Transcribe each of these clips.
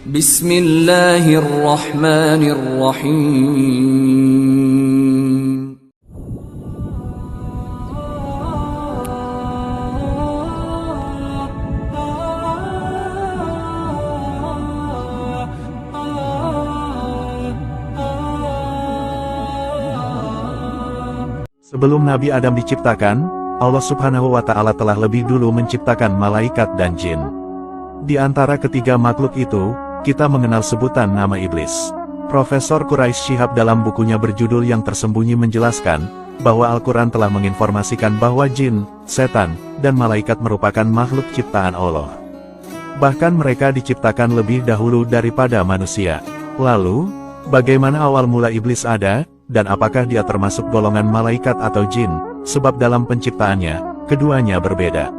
Bismillahirrahmanirrahim. Sebelum Nabi Adam diciptakan, Allah Subhanahu wa Ta'ala telah lebih dulu menciptakan malaikat dan jin. Di antara ketiga makhluk itu, kita mengenal sebutan nama iblis. Profesor Quraisy Shihab dalam bukunya berjudul Yang Tersembunyi menjelaskan, bahwa Al-Quran telah menginformasikan bahwa jin, setan, dan malaikat merupakan makhluk ciptaan Allah. Bahkan mereka diciptakan lebih dahulu daripada manusia. Lalu, bagaimana awal mula iblis ada? Dan apakah dia termasuk golongan malaikat atau jin? Sebab dalam penciptaannya, keduanya berbeda.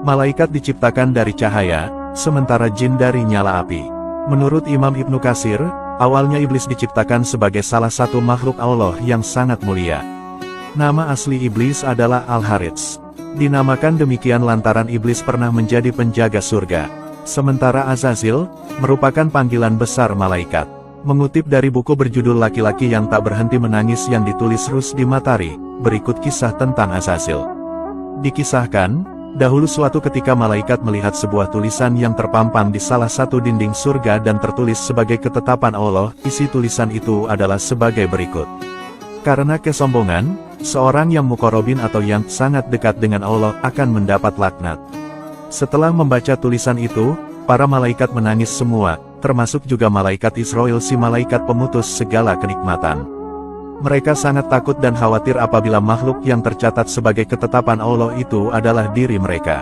Malaikat diciptakan dari cahaya, sementara jin dari nyala api. Menurut Imam Ibnu Katsir, awalnya iblis diciptakan sebagai salah satu makhluk Allah yang sangat mulia. Nama asli iblis adalah Al-Harits. Dinamakan demikian lantaran iblis pernah menjadi penjaga surga. Sementara Azazil, merupakan panggilan besar malaikat. Mengutip dari buku berjudul Laki-laki yang tak berhenti menangis yang ditulis Rusdi Matari, berikut kisah tentang Azazil. Dikisahkan, dahulu suatu ketika malaikat melihat sebuah tulisan yang terpampang di salah satu dinding surga dan tertulis sebagai ketetapan Allah. Isi tulisan itu adalah sebagai berikut. Karena kesombongan, seorang yang muqarrabin atau yang sangat dekat dengan Allah akan mendapat laknat. Setelah membaca tulisan itu, para malaikat menangis semua, termasuk juga malaikat Israel, si malaikat pemutus segala kenikmatan. Mereka sangat takut dan khawatir apabila makhluk yang tercatat sebagai ketetapan Allah itu adalah diri mereka.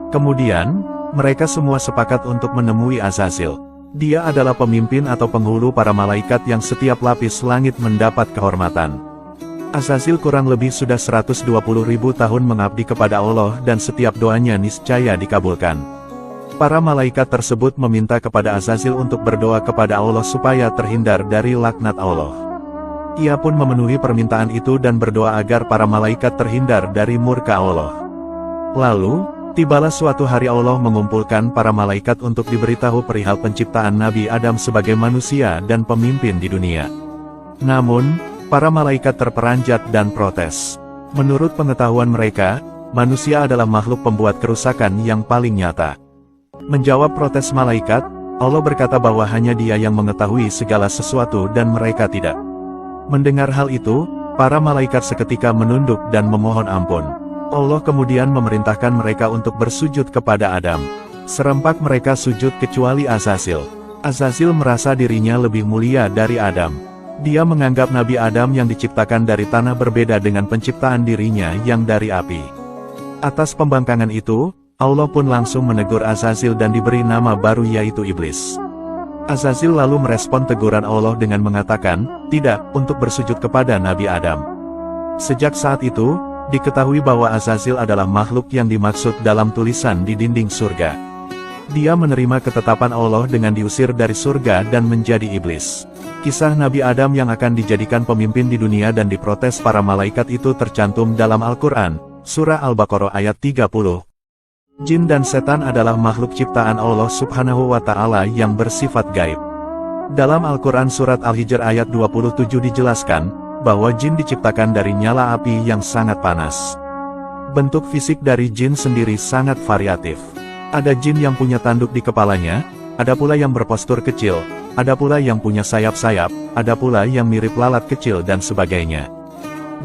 Kemudian, mereka semua sepakat untuk menemui Azazil. Dia adalah pemimpin atau penghulu para malaikat yang setiap lapis langit mendapat kehormatan. Azazil kurang lebih sudah 120.000 tahun mengabdi kepada Allah dan setiap doanya niscaya dikabulkan. Para malaikat tersebut meminta kepada Azazil untuk berdoa kepada Allah supaya terhindar dari laknat Allah. Ia pun memenuhi permintaan itu dan berdoa agar para malaikat terhindar dari murka Allah. Lalu, tibalah suatu hari Allah mengumpulkan para malaikat untuk diberitahu perihal penciptaan Nabi Adam sebagai manusia dan pemimpin di dunia. Namun, para malaikat terperanjat dan protes. Menurut pengetahuan mereka, manusia adalah makhluk pembuat kerusakan yang paling nyata. Menjawab protes malaikat, Allah berkata bahwa hanya Dia yang mengetahui segala sesuatu dan mereka tidak. Mendengar hal itu, para malaikat seketika menunduk dan memohon ampun. Allah kemudian memerintahkan mereka untuk bersujud kepada Adam. Serempak mereka sujud kecuali Azazil. Azazil merasa dirinya lebih mulia dari Adam. Dia menganggap Nabi Adam yang diciptakan dari tanah berbeda dengan penciptaan dirinya yang dari api. Atas pembangkangan itu, Allah pun langsung menegur Azazil dan diberi nama baru yaitu Iblis. Azazil lalu merespon teguran Allah dengan mengatakan, tidak, untuk bersujud kepada Nabi Adam. Sejak saat itu, diketahui bahwa Azazil adalah makhluk yang dimaksud dalam tulisan di dinding surga. Dia menerima ketetapan Allah dengan diusir dari surga dan menjadi iblis. Kisah Nabi Adam yang akan dijadikan pemimpin di dunia dan diprotes para malaikat itu tercantum dalam Al-Quran, Surah Al-Baqarah ayat 30. Jin dan setan adalah makhluk ciptaan Allah Subhanahu wa Ta'ala yang bersifat gaib. Dalam Al-Quran Surat Al-Hijr ayat 27 dijelaskan, bahwa jin diciptakan dari nyala api yang sangat panas. Bentuk fisik dari jin sendiri sangat variatif. Ada jin yang punya tanduk di kepalanya, ada pula yang berpostur kecil, ada pula yang punya sayap-sayap, ada pula yang mirip lalat kecil dan sebagainya.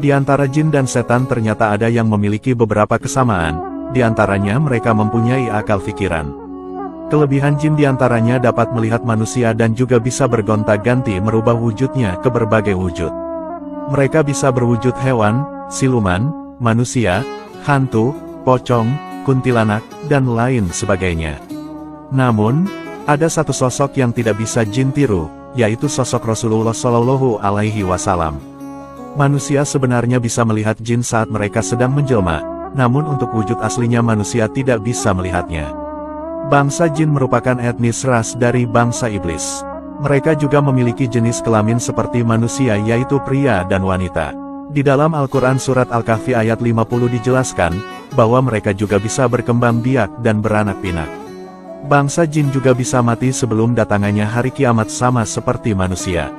Di antara jin dan setan ternyata ada yang memiliki beberapa kesamaan. Di antaranya mereka mempunyai akal pikiran. Kelebihan jin di antaranya dapat melihat manusia dan juga bisa bergonta-ganti merubah wujudnya ke berbagai wujud. Mereka bisa berwujud hewan, siluman, manusia, hantu, pocong, kuntilanak, dan lain sebagainya. Namun, ada satu sosok yang tidak bisa jin tiru, yaitu sosok Rasulullah Shallallahu Alaihi Wasallam. Manusia sebenarnya bisa melihat jin saat mereka sedang menjelma, namun untuk wujud aslinya manusia tidak bisa melihatnya. Bangsa jin merupakan etnis ras dari bangsa iblis. Mereka juga memiliki jenis kelamin seperti manusia yaitu pria dan wanita. Di dalam Al-Quran Surat Al-Kahfi ayat 50 dijelaskan, bahwa mereka juga bisa berkembang biak dan beranak pinak. Bangsa jin juga bisa mati sebelum datangannya hari kiamat sama seperti manusia.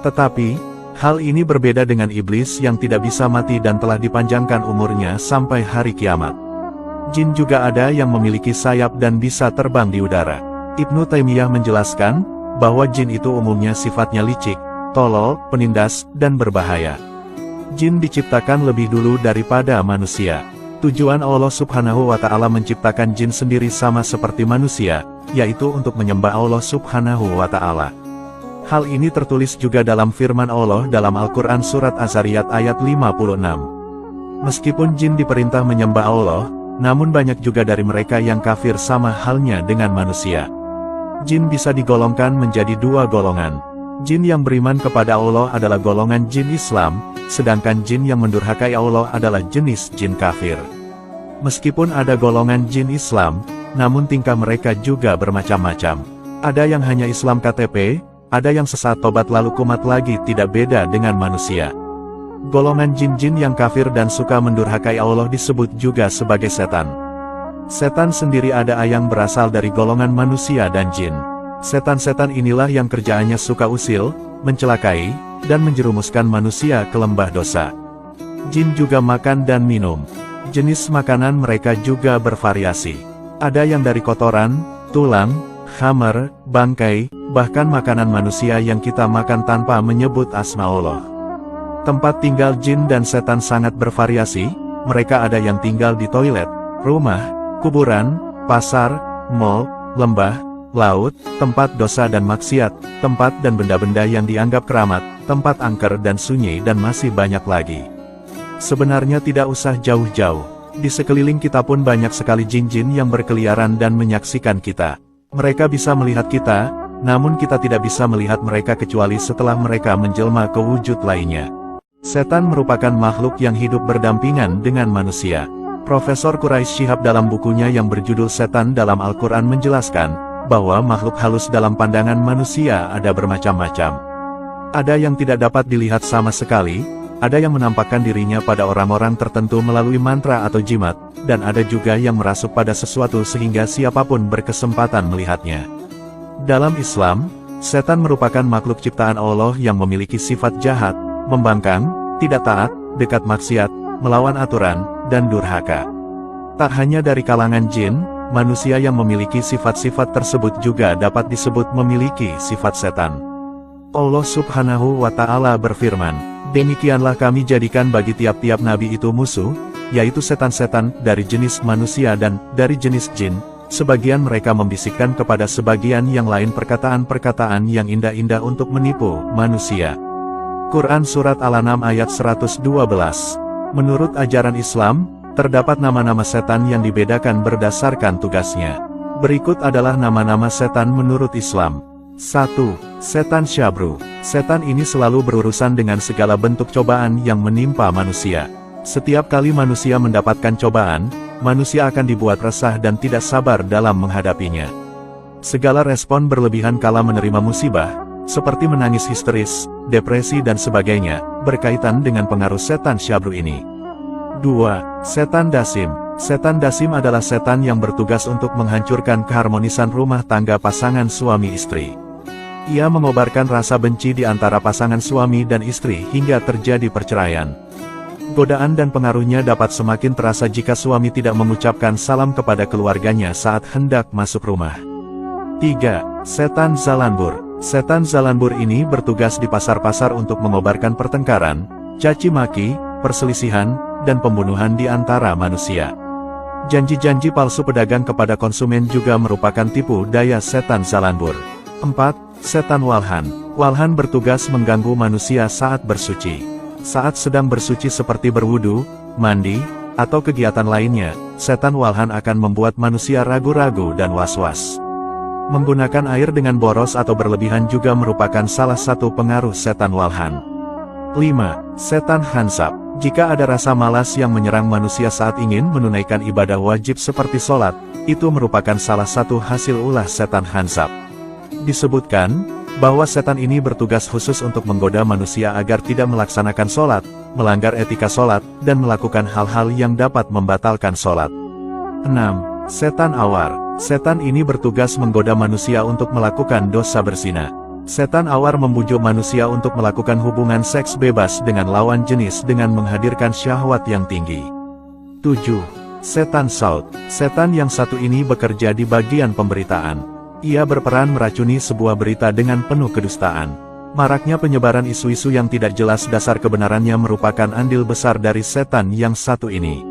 Tetapi, hal ini berbeda dengan iblis yang tidak bisa mati dan telah dipanjangkan umurnya sampai hari kiamat. Jin juga ada yang memiliki sayap dan bisa terbang di udara. Ibnu Taimiyah menjelaskan, bahwa jin itu umumnya sifatnya licik, tolol, penindas, dan berbahaya. Jin diciptakan lebih dulu daripada manusia. Tujuan Allah Subhanahu wa Ta'ala menciptakan jin sendiri sama seperti manusia, yaitu untuk menyembah Allah Subhanahu wa Ta'ala. Hal ini tertulis juga dalam firman Allah dalam Al-Quran Surat Az-Zariyat ayat 56. Meskipun jin diperintah menyembah Allah, namun banyak juga dari mereka yang kafir sama halnya dengan manusia. Jin bisa digolongkan menjadi dua golongan. Jin yang beriman kepada Allah adalah golongan jin Islam, sedangkan jin yang mendurhakai Allah adalah jenis jin kafir. Meskipun ada golongan jin Islam, namun tingkah mereka juga bermacam-macam. Ada yang hanya Islam KTP, ada yang sesat tobat lalu kumat lagi, tidak beda dengan manusia. Golongan jin-jin yang kafir dan suka mendurhakai Allah disebut juga sebagai setan. Setan sendiri ada yang berasal dari golongan manusia dan jin. Setan-setan inilah yang kerjaannya suka usil, mencelakai, dan menjerumuskan manusia ke lembah dosa. Jin juga makan dan minum. Jenis makanan mereka juga bervariasi. Ada yang dari kotoran, tulang, khamar, bangkai, bahkan makanan manusia yang kita makan tanpa menyebut asma Allah. Tempat tinggal jin dan setan sangat bervariasi, mereka ada yang tinggal di toilet, rumah, kuburan, pasar, mal, lembah, laut, tempat dosa dan maksiat, tempat dan benda-benda yang dianggap keramat, tempat angker dan sunyi dan masih banyak lagi. Sebenarnya tidak usah jauh-jauh, di sekeliling kita pun banyak sekali jin-jin yang berkeliaran dan menyaksikan kita. Mereka bisa melihat kita, namun kita tidak bisa melihat mereka kecuali setelah mereka menjelma ke wujud lainnya. Setan merupakan makhluk yang hidup berdampingan dengan manusia. Profesor Quraisy Shihab dalam bukunya yang berjudul Setan dalam Al-Quran menjelaskan, bahwa makhluk halus dalam pandangan manusia ada bermacam-macam. Ada yang tidak dapat dilihat sama sekali, ada yang menampakkan dirinya pada orang-orang tertentu melalui mantra atau jimat, dan ada juga yang merasuk pada sesuatu sehingga siapapun berkesempatan melihatnya. Dalam Islam, setan merupakan makhluk ciptaan Allah yang memiliki sifat jahat, membangkang, tidak taat, dekat maksiat, melawan aturan, dan durhaka. Tak hanya dari kalangan jin, manusia yang memiliki sifat-sifat tersebut juga dapat disebut memiliki sifat setan. Allah Subhanahu wa Ta'ala berfirman, "Demikianlah kami jadikan bagi tiap-tiap nabi itu musuh, yaitu setan-setan dari jenis manusia dan dari jenis jin. Sebagian mereka membisikkan kepada sebagian yang lain perkataan-perkataan yang indah-indah untuk menipu manusia." Quran Surat Al-An'am ayat 112. Menurut ajaran Islam, terdapat nama-nama setan yang dibedakan berdasarkan tugasnya. Berikut adalah nama-nama setan menurut Islam. 1. Setan Syabru. Setan ini selalu berurusan dengan segala bentuk cobaan yang menimpa manusia. Setiap kali manusia mendapatkan cobaan, manusia akan dibuat resah dan tidak sabar dalam menghadapinya. Segala respon berlebihan kala menerima musibah, seperti menangis histeris, depresi dan sebagainya, berkaitan dengan pengaruh setan Syabru ini. 2. Setan Dasim. Setan Dasim adalah setan yang bertugas untuk menghancurkan keharmonisan rumah tangga pasangan suami istri. Ia mengobarkan rasa benci di antara pasangan suami dan istri hingga terjadi perceraian. Godaan dan pengaruhnya dapat semakin terasa jika suami tidak mengucapkan salam kepada keluarganya saat hendak masuk rumah. 3. Setan Zalanbur. Setan Zalanbur ini bertugas di pasar-pasar untuk mengobarkan pertengkaran, caci maki, perselisihan, dan pembunuhan di antara manusia. Janji-janji palsu pedagang kepada konsumen juga merupakan tipu daya setan Zalanbur. 4. Setan Walhan. Walhan bertugas mengganggu manusia saat bersuci. Saat sedang bersuci seperti berwudu, mandi, atau kegiatan lainnya, setan Walhan akan membuat manusia ragu-ragu dan was-was. Menggunakan air dengan boros atau berlebihan juga merupakan salah satu pengaruh setan Walhan. 5. Setan Hansab. Jika ada rasa malas yang menyerang manusia saat ingin menunaikan ibadah wajib seperti sholat, itu merupakan salah satu hasil ulah setan Hansab. Disebutkan, bahwa setan ini bertugas khusus untuk menggoda manusia agar tidak melaksanakan sholat, melanggar etika sholat, dan melakukan hal-hal yang dapat membatalkan sholat. 6. Setan Awar. Setan ini bertugas menggoda manusia untuk melakukan dosa berzina. Setan awar membujuk manusia untuk melakukan hubungan seks bebas dengan lawan jenis dengan menghadirkan syahwat yang tinggi. 7. Setan Saud. Setan yang satu ini bekerja di bagian pemberitaan. Ia berperan meracuni sebuah berita dengan penuh kedustaan. Maraknya penyebaran isu-isu yang tidak jelas dasar kebenarannya merupakan andil besar dari setan yang satu ini.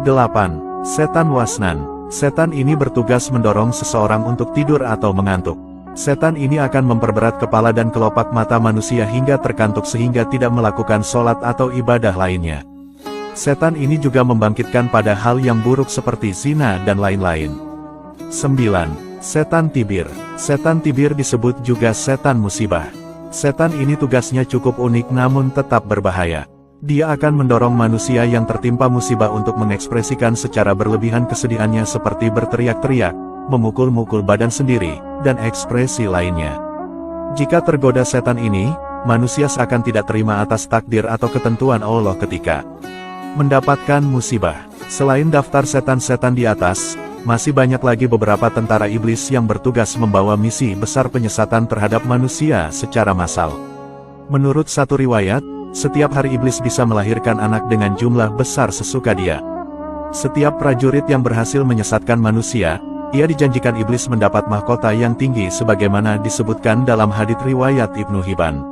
8. Setan Wasnan. Setan ini bertugas mendorong seseorang untuk tidur atau mengantuk. Setan ini akan memperberat kepala dan kelopak mata manusia hingga terkantuk sehingga tidak melakukan sholat atau ibadah lainnya. Setan ini juga membangkitkan pada hal yang buruk seperti zina dan lain-lain. 9. Setan Tibir. Setan Tibir disebut juga setan musibah. Setan ini tugasnya cukup unik namun tetap berbahaya. Dia akan mendorong manusia yang tertimpa musibah untuk mengekspresikan secara berlebihan kesedihannya seperti berteriak-teriak, memukul-mukul badan sendiri, dan ekspresi lainnya. Jika tergoda setan ini, manusia seakan tidak terima atas takdir atau ketentuan Allah ketika mendapatkan musibah. Selain daftar setan-setan di atas, masih banyak lagi beberapa tentara iblis yang bertugas membawa misi besar penyesatan terhadap manusia secara massal. Menurut satu riwayat, setiap hari iblis bisa melahirkan anak dengan jumlah besar sesuka dia. Setiap prajurit yang berhasil menyesatkan manusia, ia dijanjikan iblis mendapat mahkota yang tinggi sebagaimana disebutkan dalam hadits riwayat Ibnu Hibban.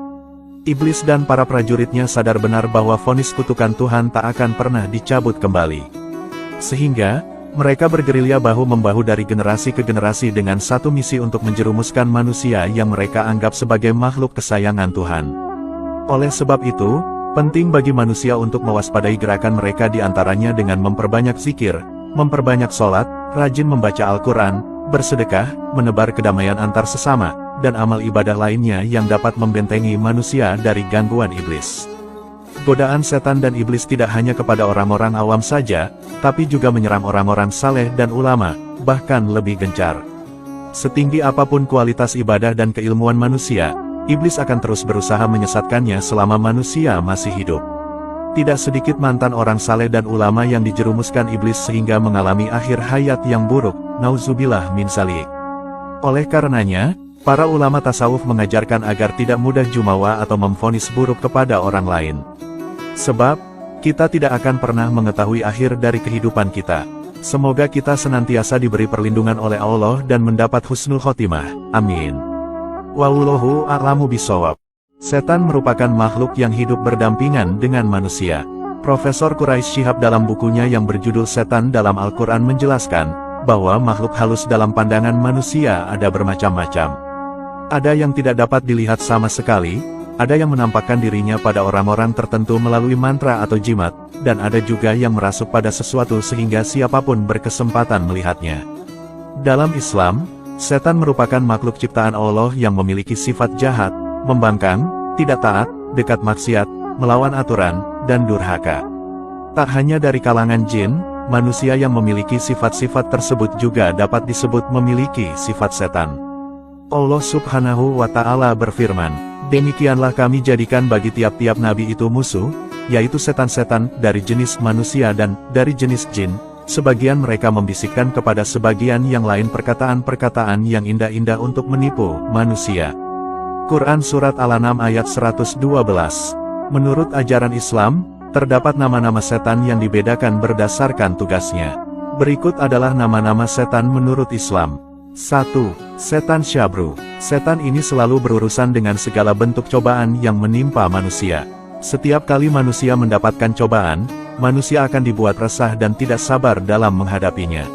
Iblis dan para prajuritnya sadar benar bahwa vonis kutukan Tuhan tak akan pernah dicabut kembali. Sehingga, mereka bergerilya bahu-membahu dari generasi ke generasi dengan satu misi untuk menjerumuskan manusia yang mereka anggap sebagai makhluk kesayangan Tuhan. Oleh sebab itu, penting bagi manusia untuk mewaspadai gerakan mereka diantaranya dengan memperbanyak zikir, memperbanyak sholat, rajin membaca Al-Quran, bersedekah, menebar kedamaian antar sesama, dan amal ibadah lainnya yang dapat membentengi manusia dari gangguan iblis. Godaan setan dan iblis tidak hanya kepada orang-orang awam saja, tapi juga menyerang orang-orang saleh dan ulama, bahkan lebih gencar. Setinggi apapun kualitas ibadah dan keilmuan manusia, iblis akan terus berusaha menyesatkannya selama manusia masih hidup. Tidak sedikit mantan orang saleh dan ulama yang dijerumuskan iblis sehingga mengalami akhir hayat yang buruk, nauzubillah min dzalik. Oleh karenanya, para ulama tasawuf mengajarkan agar tidak mudah jumawa atau memvonis buruk kepada orang lain. Sebab, kita tidak akan pernah mengetahui akhir dari kehidupan kita. Semoga kita senantiasa diberi perlindungan oleh Allah dan mendapat husnul khotimah. Amin. Wallahu a'lamu bishawab. Setan merupakan makhluk yang hidup berdampingan dengan manusia. Profesor Quraisy Shihab dalam bukunya yang berjudul Setan dalam Al-Quran menjelaskan, bahwa makhluk halus dalam pandangan manusia ada bermacam-macam. Ada yang tidak dapat dilihat sama sekali, ada yang menampakkan dirinya pada orang-orang tertentu melalui mantra atau jimat, dan ada juga yang merasuk pada sesuatu sehingga siapapun berkesempatan melihatnya. Dalam Islam, setan merupakan makhluk ciptaan Allah yang memiliki sifat jahat, membangkang, tidak taat, dekat maksiat, melawan aturan, dan durhaka. Tak hanya dari kalangan jin, manusia yang memiliki sifat-sifat tersebut juga dapat disebut memiliki sifat setan. Allah Subhanahu wa Ta'ala berfirman, "Demikianlah kami jadikan bagi tiap-tiap nabi itu musuh, yaitu setan-setan dari jenis manusia dan dari jenis jin. Sebagian mereka membisikkan kepada sebagian yang lain perkataan-perkataan yang indah-indah untuk menipu manusia." Quran Surat Al-An'am ayat 112. Menurut ajaran Islam, terdapat nama-nama setan yang dibedakan berdasarkan tugasnya. Berikut adalah nama-nama setan menurut Islam. 1. Setan Syabru. Setan ini selalu berurusan dengan segala bentuk cobaan yang menimpa manusia. Setiap kali manusia mendapatkan cobaan, manusia akan dibuat resah dan tidak sabar dalam menghadapinya.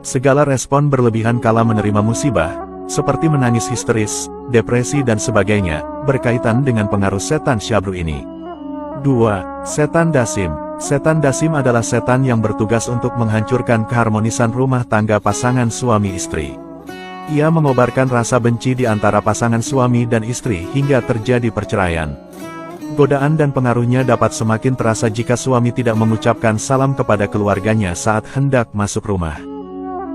Segala respon berlebihan kala menerima musibah, seperti menangis histeris, depresi dan sebagainya, berkaitan dengan pengaruh setan Syabru ini. 2. Setan Dasim. Setan Dasim adalah setan yang bertugas untuk menghancurkan keharmonisan rumah tangga pasangan suami istri. Ia mengobarkan rasa benci di antara pasangan suami dan istri hingga terjadi perceraian. Godaan dan pengaruhnya dapat semakin terasa jika suami tidak mengucapkan salam kepada keluarganya saat hendak masuk rumah.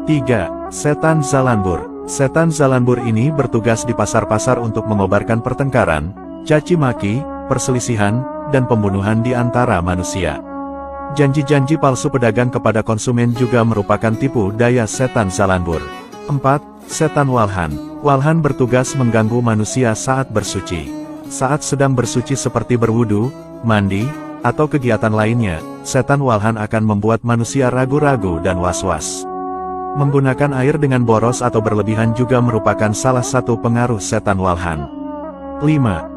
3. Setan Zalanbur. Setan Zalanbur ini bertugas di pasar-pasar untuk mengobarkan pertengkaran, caci maki, perselisihan, dan pembunuhan di antara manusia. Janji-janji palsu pedagang kepada konsumen juga merupakan tipu daya setan Zalanbur. 4. Setan Walhan. Walhan bertugas mengganggu manusia saat bersuci. Saat sedang bersuci seperti berwudu, mandi, atau kegiatan lainnya, setan Walhan akan membuat manusia ragu-ragu dan was-was. Menggunakan air dengan boros atau berlebihan juga merupakan salah satu pengaruh setan Walhan. 5.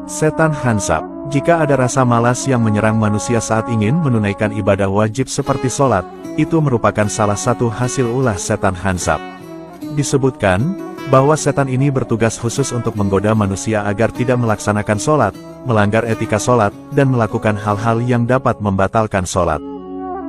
Setan Hansap. Jika ada rasa malas yang menyerang manusia saat ingin menunaikan ibadah wajib seperti sholat, itu merupakan salah satu hasil ulah setan Hansap. Disebutkan bahwa setan ini bertugas khusus untuk menggoda manusia agar tidak melaksanakan sholat, melanggar etika sholat, dan melakukan hal-hal yang dapat membatalkan sholat.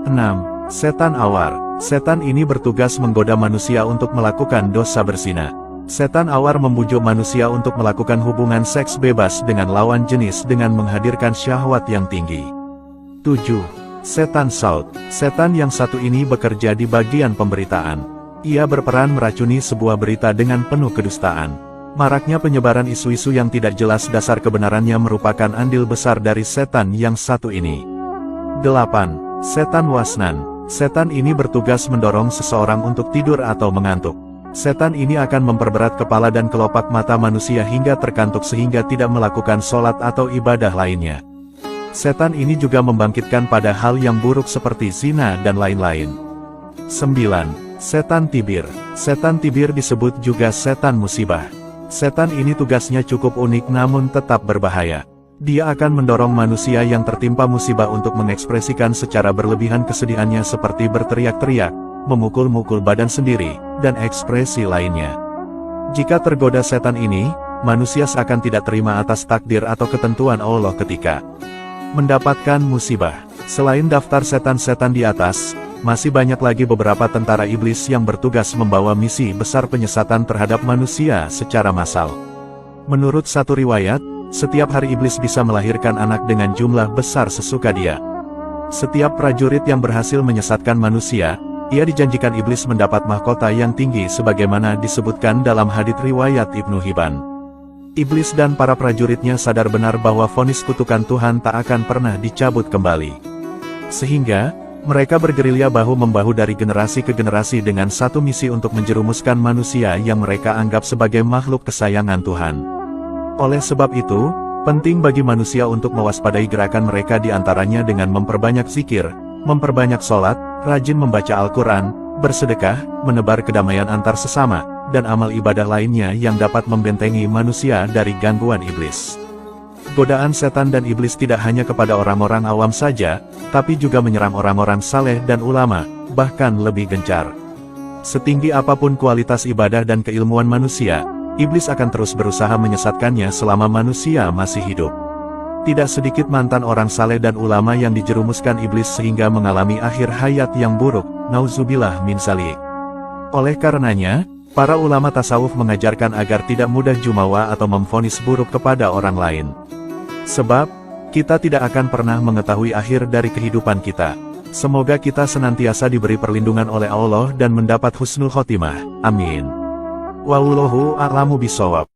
6. Setan Awar. Setan ini bertugas menggoda manusia untuk melakukan dosa berzina. Setan awar membujuk manusia untuk melakukan hubungan seks bebas dengan lawan jenis dengan menghadirkan syahwat yang tinggi. 7. Setan Saut. Setan yang satu ini bekerja di bagian pemberitaan. Ia berperan meracuni sebuah berita dengan penuh kedustaan. Maraknya penyebaran isu-isu yang tidak jelas dasar kebenarannya merupakan andil besar dari setan yang satu ini. 8. Setan Wasnan. Setan ini bertugas mendorong seseorang untuk tidur atau mengantuk. Setan ini akan memperberat kepala dan kelopak mata manusia hingga terkantuk sehingga tidak melakukan sholat atau ibadah lainnya. Setan ini juga membangkitkan pada hal yang buruk seperti zina dan lain-lain. 9. Setan Tibir. Setan Tibir disebut juga setan musibah. Setan ini tugasnya cukup unik namun tetap berbahaya. Dia akan mendorong manusia yang tertimpa musibah untuk mengekspresikan secara berlebihan kesedihannya seperti berteriak-teriak, memukul-mukul badan sendiri, dan ekspresi lainnya. Jika tergoda setan ini, manusia seakan tidak terima atas takdir atau ketentuan Allah ketika mendapatkan musibah. Selain daftar setan-setan di atas, masih banyak lagi beberapa tentara iblis yang bertugas membawa misi besar penyesatan terhadap manusia secara massal. Menurut satu riwayat, setiap hari iblis bisa melahirkan anak dengan jumlah besar sesuka dia. Setiap prajurit yang berhasil menyesatkan manusia, ia dijanjikan iblis mendapat mahkota yang tinggi sebagaimana disebutkan dalam hadits riwayat Ibnu Hibban. Iblis dan para prajuritnya sadar benar bahwa vonis kutukan Tuhan tak akan pernah dicabut kembali. Sehingga, mereka bergerilya bahu-membahu dari generasi ke generasi dengan satu misi untuk menjerumuskan manusia yang mereka anggap sebagai makhluk kesayangan Tuhan. Oleh sebab itu, penting bagi manusia untuk mewaspadai gerakan mereka diantaranya dengan memperbanyak zikir, memperbanyak sholat, rajin membaca Al-Quran, bersedekah, menebar kedamaian antar sesama, dan amal ibadah lainnya yang dapat membentengi manusia dari gangguan iblis. Godaan setan dan iblis tidak hanya kepada orang-orang awam saja, tapi juga menyerang orang-orang saleh dan ulama, bahkan lebih gencar. Setinggi apapun kualitas ibadah dan keilmuan manusia, iblis akan terus berusaha menyesatkannya selama manusia masih hidup. Tidak sedikit mantan orang saleh dan ulama yang dijerumuskan iblis sehingga mengalami akhir hayat yang buruk, nauzubillah min dzalik. Oleh karenanya, para ulama tasawuf mengajarkan agar tidak mudah jumawa atau memvonis buruk kepada orang lain. Sebab, kita tidak akan pernah mengetahui akhir dari kehidupan kita. Semoga kita senantiasa diberi perlindungan oleh Allah dan mendapat husnul khotimah. Amin. Wallahu a'lamu bishawab.